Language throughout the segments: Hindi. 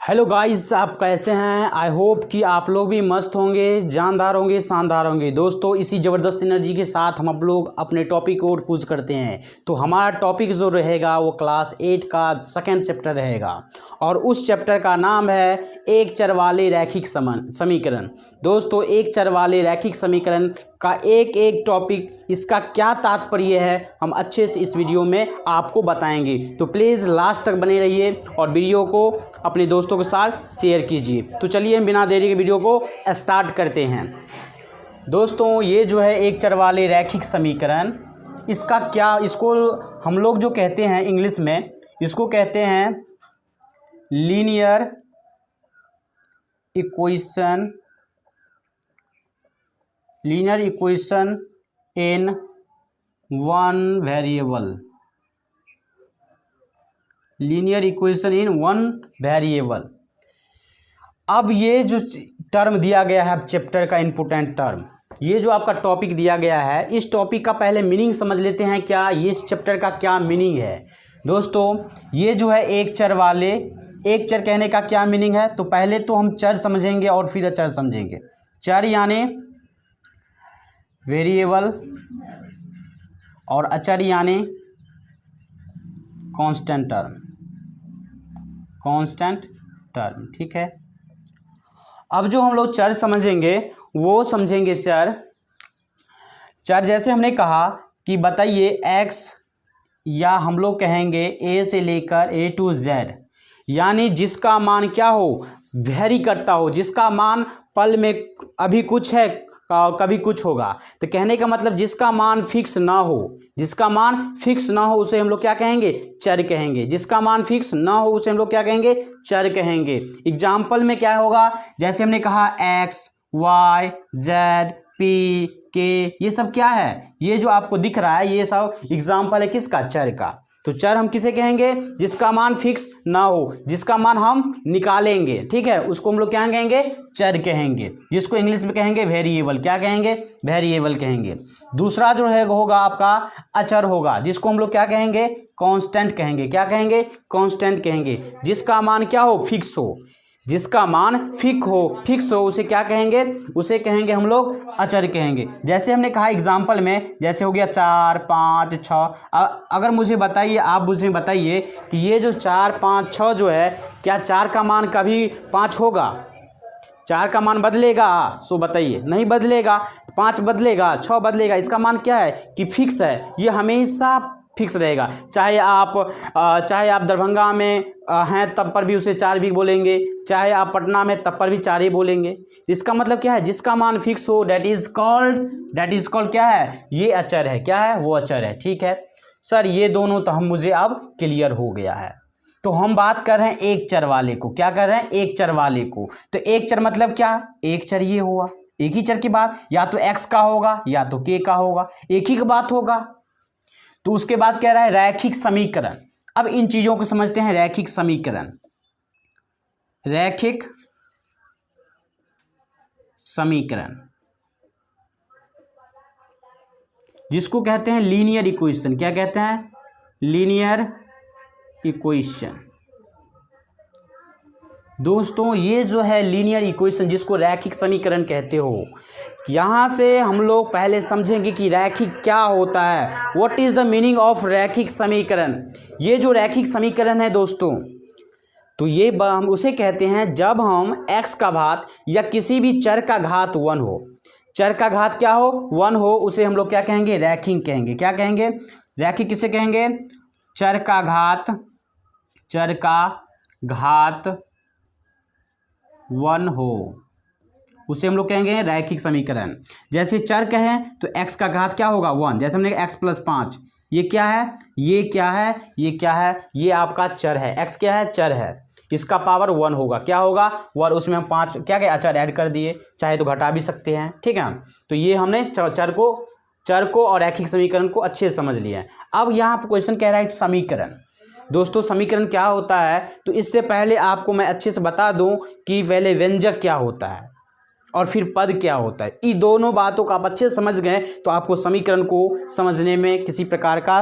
हेलो गाइस, आप कैसे हैं। आई होप कि आप लोग भी मस्त होंगे, जानदार होंगे, शानदार होंगे। दोस्तों, इसी ज़बरदस्त एनर्जी के साथ हम लोग अपने टॉपिक को कूज करते हैं। तो हमारा टॉपिक जो रहेगा वो क्लास 8 का सेकंड चैप्टर रहेगा और उस चैप्टर का नाम है एक चर वाले रैखिक समीकरण। दोस्तों, एक चर वाले रैखिक समीकरण का एक एक टॉपिक, इसका क्या तात्पर्य है, हम अच्छे से इस वीडियो में आपको बताएंगे। तो प्लीज़ लास्ट तक बने रहिए और वीडियो को अपने दोस्तों के साथ शेयर कीजिए। तो चलिए हम बिना देरी के वीडियो को स्टार्ट करते हैं। दोस्तों, ये जो है एक चर वाले रैखिक समीकरण, इसका क्या, इसको हम लोग जो कहते हैं इंग्लिश में, इसको कहते हैं linear equation in one variable. Linear equation in one variable. अब ये जो टर्म दिया गया है चैप्टर का इम्पोर्टेंट टर्म, ये जो आपका टॉपिक दिया गया है, इस टॉपिक का पहले मीनिंग समझ लेते हैं। क्या ये इस चैप्टर का क्या मीनिंग है। दोस्तों, ये जो है एक चर वाले, एक चर कहने का क्या मीनिंग है, तो पहले तो हम चर समझेंगे और फिर अचर समझेंगे। चर यानी वेरिएबल और अचर यानी कांस्टेंट टर्म। ठीक है। अब जो हम लोग चर समझेंगे वो समझेंगे चर जैसे हमने कहा कि बताइए एक्स, या हम लोग कहेंगे ए से लेकर ए टू जेड, यानी जिसका मान क्या हो, वेरी करता हो, जिसका मान पल में अभी कुछ है कभी कुछ होगा। तो कहने का मतलब जिसका मान फिक्स ना हो, उसे हम लोग क्या कहेंगे, चर कहेंगे। जिसका मान फिक्स ना हो उसे हम लोग क्या कहेंगे, चर कहेंगे। एग्जाम्पल में क्या होगा, जैसे हमने कहा एक्स, वाई, जेड, पी, के, ये सब क्या है, ये जो आपको दिख रहा है ये सब एग्जाम्पल है किसका, चर का। तो चर हम किसे कहेंगे, जिसका मान फिक्स ना हो, जिसका मान हम निकालेंगे, ठीक है, उसको हम लोग क्या कहेंगे, चर कहेंगे। जिसको इंग्लिश में कहेंगे वेरिएबल, क्या कहेंगे, वेरिएबल कहेंगे। दूसरा जो है होगा आपका अचर होगा, जिसको हम लोग क्या कहेंगे, कांस्टेंट कहेंगे। क्या कहेंगे, कांस्टेंट कहेंगे। जिसका मान क्या हो, फिक्स हो, जिसका मान फिक्स हो उसे क्या कहेंगे, उसे कहेंगे हम लोग अचर कहेंगे। जैसे हमने कहा एग्जाम्पल में, जैसे हो गया 4, 5, 6। अगर मुझे बताइए, आप मुझे बताइए कि ये जो 4, 5, 6 जो है, क्या 4 का मान कभी 5 होगा, 4 का मान बदलेगा, सो बताइए, नहीं बदलेगा। 5 बदलेगा, 6 बदलेगा। इसका मान क्या है कि फिक्स है, ये हमेशा फिक्स रहेगा। चाहे आप दरभंगा में हैं तब पर भी उसे 4 भी बोलेंगे, चाहे आप पटना में तब पर भी 4 ही बोलेंगे। इसका मतलब क्या है, जिसका मान फिक्स हो दैट इज कॉल्ड क्या है, ये अचर है। क्या है, वो अचर है। ठीक है सर, ये दोनों तो मुझे अब क्लियर हो गया है। तो हम बात कर रहे हैं एक चर वाले को। क्या कर रहे हैं, एक चर वाले को। तो एक चर मतलब क्या, एक चर ये हुआ, एक ही चर की बात, या तो एक्स का होगा या तो के का होगा, एक ही की बात होगा। तो उसके बाद कह रहा है रैखिक समीकरण। अब इन चीजों को समझते हैं। रैखिक समीकरण जिसको कहते हैं लीनियर इक्वेशन। क्या कहते हैं, लीनियर इक्वेशन। दोस्तों, ये जो है लीनियर इक्वेशन, जिसको रैखिक समीकरण कहते हो, यहाँ से हम लोग पहले समझेंगे कि रैखिक क्या होता है। What is the meaning of रैखिक समीकरण। ये जो रैखिक समीकरण है दोस्तों, तो ये हम उसे कहते हैं जब हम x का घात या किसी भी चर का घात 1 हो, चर का घात क्या हो, 1 हो, उसे हम लोग क्या कहेंगे, रैखिक कहेंगे। क्या कहेंगे, रैखिक किसे कहेंगे, चर का घात 1 हो, उसे हम लोग कहेंगे रैखिक समीकरण। जैसे चर कहें तो x का घात क्या होगा, 1। जैसे हमने x + 5, ये क्या है, ये क्या है, ये क्या है, ये आपका चर है। x क्या है, चर है, इसका पावर 1 होगा। क्या होगा, 1। उसमें हम 5 क्या क्या अचर ऐड कर दिए, चाहे तो घटा भी सकते हैं। ठीक है, तो ये हमने चर को और रैखिक समीकरण को अच्छे से समझ लिया है। अब यहाँ पर क्वेश्चन कह रहा है समीकरण। दोस्तों, समीकरण क्या होता है, तो इससे पहले आपको मैं अच्छे से बता दूं कि पहले व्यंजक क्या होता है और फिर पद क्या होता है। इन दोनों बातों को आप अच्छे से समझ गए तो आपको समीकरण को समझने में किसी प्रकार का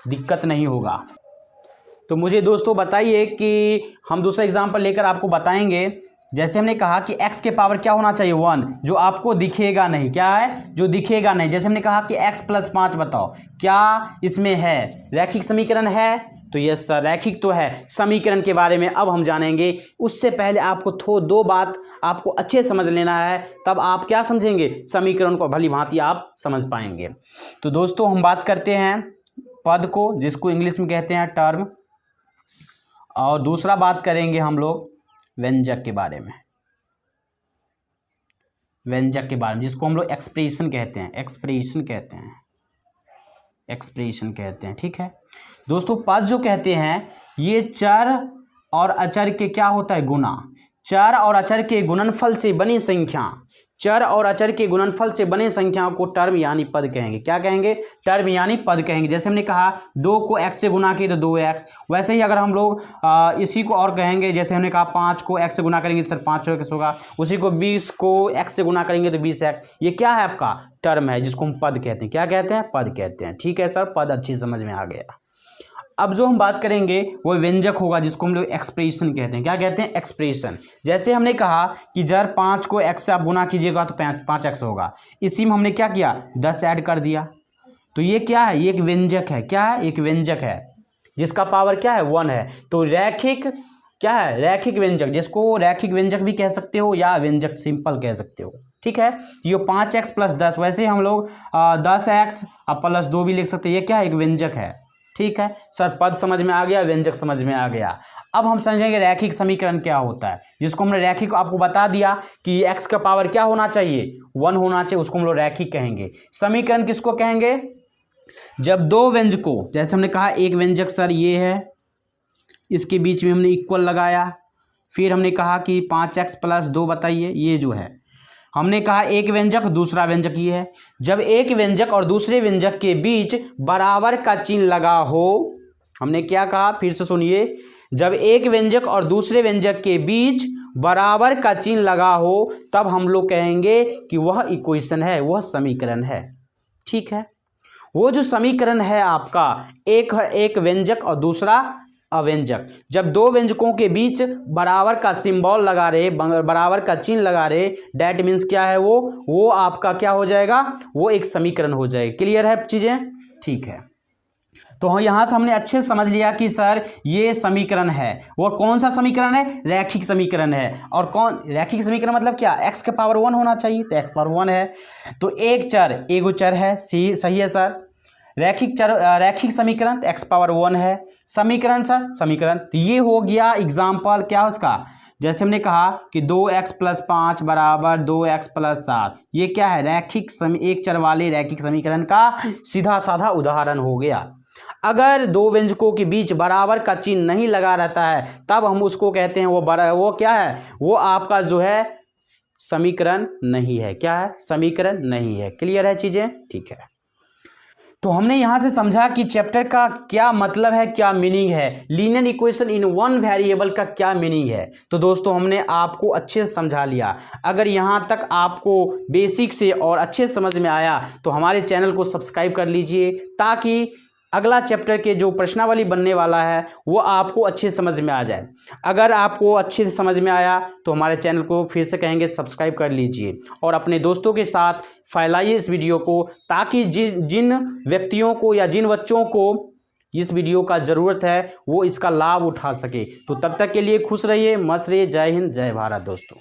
दिक्कत नहीं होगा। तो मुझे दोस्तों बताइए कि हम दूसरा एग्जाम्पल लेकर आपको बताएंगे। जैसे हमने कहा कि x के पावर क्या होना चाहिए 1, जो आपको दिखेगा नहीं, क्या है, जो दिखेगा नहीं। जैसे हमने कहा कि x + 5 बताओ, क्या इसमें है, रैखिक समीकरण है? तो यस सर, रैखिक तो है। समीकरण के बारे में अब हम जानेंगे, उससे पहले आपको दो बात आपको अच्छे समझ लेना है, तब आप क्या समझेंगे, समीकरण को भली भांति आप समझ पाएंगे। तो दोस्तों हम बात करते हैं पद को, जिसको इंग्लिश में कहते हैं टर्म, और दूसरा बात करेंगे हम लोग व्यंजक के बारे में, व्यंजक के बारे में, जिसको हम लोग एक्सप्रेशन कहते हैं, एक्सप्रेशन कहते हैं, एक्सप्रेशन कहते हैं। ठीक है दोस्तों, पद जो कहते हैं ये चर और अचर के क्या होता है, गुना। चर और अचर के गुणनफल से बनी संख्या, चर और अचर के गुणनफल से बने संख्याओं को टर्म यानी पद कहेंगे। क्या कहेंगे, टर्म यानी पद कहेंगे। जैसे हमने कहा 2 को x से गुना किए तो 2x, वैसे ही अगर हम लोग इसी को और कहेंगे, जैसे हमने कहा 5 को x से गुना करेंगे तो सर 5x होगा, उसी को 20 को x से गुना करेंगे तो 20x। ये क्या है, आपका टर्म है, जिसको हम पद कहते हैं। क्या कहते हैं, पद कहते हैं। ठीक है सर, पद अच्छी समझ में आ गया। अब जो हम बात करेंगे वो व्यंजक होगा, जिसको हम लोग एक्सप्रेशन कहते हैं। क्या कहते हैं, एक्सप्रेशन। जैसे हमने कहा कि जर 5 को x से आप गुना कीजिएगा तो 5x होगा, इसी में हमने क्या किया, 10 ऐड कर दिया, तो ये क्या है, ये एक व्यंजक है। क्या है, एक व्यंजक है, जिसका पावर क्या है, 1 है। तो रैखिक क्या है, रैखिक व्यंजक, जिसको रैखिक व्यंजक भी कह सकते हो या व्यंजक सिंपल कह सकते हो। ठीक है, ये 5x + 10, वैसे हम लोग 10x + 2 भी लिख सकते हैं। ये क्या है, एक व्यंजक है। ठीक है सर, पद समझ में आ गया, व्यंजक समझ में आ गया। अब हम समझेंगे रैखिक समीकरण क्या होता है, जिसको हमने रैखिक आपको बता दिया कि x का पावर क्या होना चाहिए, 1 होना चाहिए, उसको हम लोग रैखिक कहेंगे। समीकरण किसको कहेंगे, जब दो व्यंजकों, जैसे हमने कहा एक व्यंजक सर ये है, इसके बीच में हमने इक्वल लगाया, फिर हमने कहा कि 5x + 2 बताइए, ये जो है हमने कहा एक व्यंजक दूसरा व्यंजक ये है। जब एक व्यंजक और दूसरे व्यंजक के बीच बराबर का चिन्ह लगा हो, हमने क्या कहा, फिर से सुनिए, जब एक व्यंजक और दूसरे व्यंजक के बीच बराबर का चिन्ह लगा हो, तब हम लोग कहेंगे कि वह इक्वेशन है, वह समीकरण है। ठीक है, वो जो समीकरण है आपका, एक व्यंजक और दूसरा अव्यंजक, जब दो व्यंजकों के बीच बराबर का सिंबल लगा रहे, बराबर का चिन्ह लगा रहे, डैट मीन्स क्या है, वो आपका क्या हो जाएगा, वो एक समीकरण हो जाएगा। क्लियर है चीजें, ठीक है। तो यहाँ से हमने अच्छे से समझ लिया कि सर ये समीकरण है, वो कौन सा समीकरण है, रैखिक समीकरण है। और कौन रैखिक समीकरण मतलब क्या, x के पावर 1 होना चाहिए, तो x पावर 1 है, तो एक चर एगो चर है, सही है सर। रैखिक समीकरण तो x पावर 1 है, समीकरण सर, समीकरण तो ये हो गया एग्जाम्पल क्या उसका। जैसे हमने कहा कि 2x + 5 = 2x + 7, ये क्या है, एक चर वाले रैखिक समीकरण का सीधा साधा उदाहरण हो गया। अगर दो व्यंजकों के बीच बराबर का चिन्ह नहीं लगा रहता है, तब हम उसको कहते हैं वो क्या है, वो आपका जो है समीकरण नहीं है। क्या है, समीकरण नहीं है। क्लियर है चीजें, ठीक है। तो हमने यहाँ से समझा कि चैप्टर का क्या मतलब है, क्या मीनिंग है, linear equation in one variable का क्या मीनिंग है। तो दोस्तों हमने आपको अच्छे से समझा लिया। अगर यहाँ तक आपको बेसिक से और अच्छे समझ में आया तो हमारे चैनल को सब्सक्राइब कर लीजिए, ताकि अगला चैप्टर के जो प्रश्नावली बनने वाला है वो आपको अच्छे समझ में आ जाए। अगर आपको अच्छे से समझ में आया तो हमारे चैनल को फिर से कहेंगे सब्सक्राइब कर लीजिए और अपने दोस्तों के साथ फैलाइए इस वीडियो को, ताकि जिन व्यक्तियों को या जिन बच्चों को इस वीडियो का ज़रूरत है वो इसका लाभ उठा सके। तो तब तक के लिए खुश रहिए, मस्त रहिए। जय हिंद, जय भारत दोस्तों।